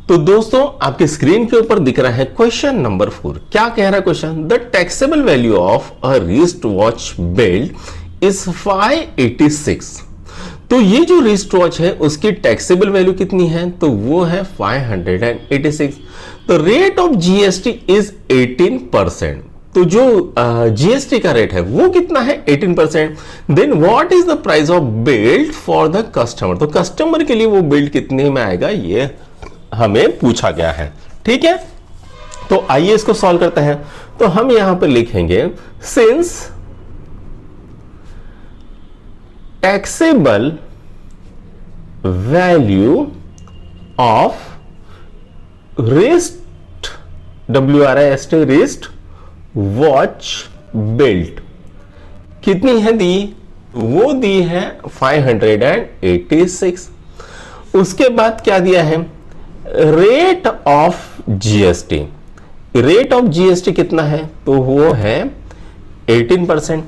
तो दोस्तों आपके स्क्रीन के ऊपर दिख रहा है क्वेश्चन नंबर 4। क्या कह रहा है question? The taxable value of a wrist watch belt is 586। तो ये जो रिस्ट वॉच है उसकी टैक्सेबल वैल्यू कितनी है? तो वो है 586। तो रेट ऑफ जीएसटी इज 18%। तो जो जीएसटी का रेट है वो कितना है? 18%। Then what is the price of belt for the customer? तो कस्टमर के लिए वो बेल्ट कितने में आएगा ये हमें पूछा गया है। ठीक है, तो आइए इसको सॉल्व करते हैं। तो हम यहां पर लिखेंगे since taxable value of wrist WRIST wrist watch belt कितनी है दी? वो दी है 586। उसके बाद क्या दिया है? Rate of GST. Rate of GST कितना है? तो वो है 18%।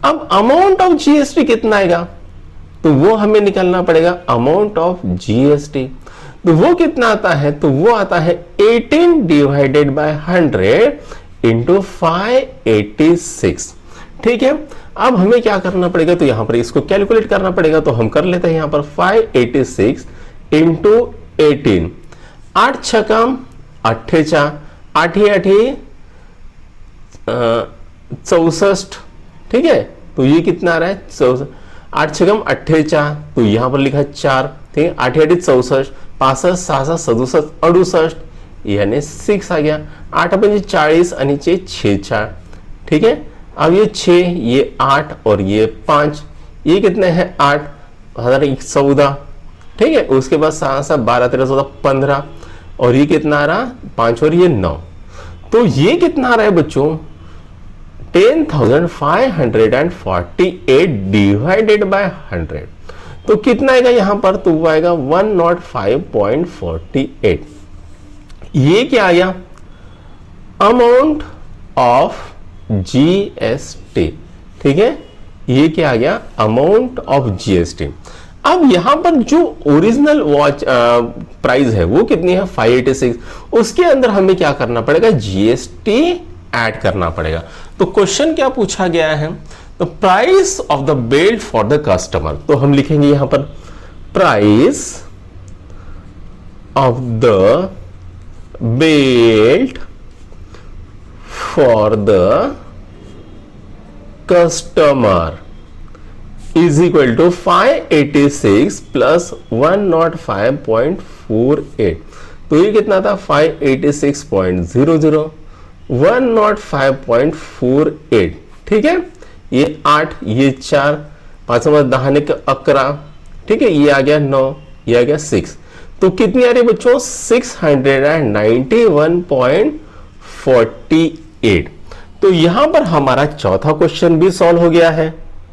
अब अमाउंट ऑफ जीएसटी कितना आएगा? तो वो हमें निकालना पड़ेगा अमाउंट ऑफ जीएसटी। तो वो कितना आता है? तो वो आता है 18 डिवाइडेड बाय 100 इंटू 586। ठीक है, अब हमें क्या करना पड़ेगा? तो यहां पर इसको कैलकुलेट करना पड़ेगा। तो हम कर लेते हैं यहां पर 586 इंटू 18। 8 छकम 8 8 64। ठीक है, तो ये कितना आ रहा है? 64। 8 छकम 8 तो यहां पर लिखा 4। ठीक है, 8 64, 65 66 67 68 यानी 6 आ गया। 8 5 40 आणि 6 4। ठीक है, अब ये 6 ये 8 और ये 5, ये कितने हैं? 8 14। ठीक है, उसके बाद 7 12 13 14 15 और ये कितना आ रहा? 5 और ये 9। तो ये कितना आ रहा है बच्चों? 10,548 डिवाइडेड बाय 100। तो कितना आएगा यहां पर? तो वो आएगा 105.48। ये क्या आ गया? Amount of GST. ठीक है, ये क्या आ गया? Amount of GST. अब यहां पर जो ओरिजिनल वॉच प्राइस है वो कितनी है? 586। उसके अंदर हमें क्या करना पड़ेगा? जीएसटी ऐड करना पड़ेगा। तो क्वेश्चन क्या पूछा गया है? The price of the belt for the customer. तो हम लिखेंगे यहां पर price of the belt for the customer is equal to 586 plus 105.48। तो ये कितना था? 586.00 105.48। ठीक है, ये 8 ये 4 5 10 ने 11। ठीक है, ये आ गया 9 ये आ गया 6। तो कितनी आ रही है बच्चों? 691.48। तो यहां पर हमारा चौथा क्वेश्चन भी सॉल्व हो गया है।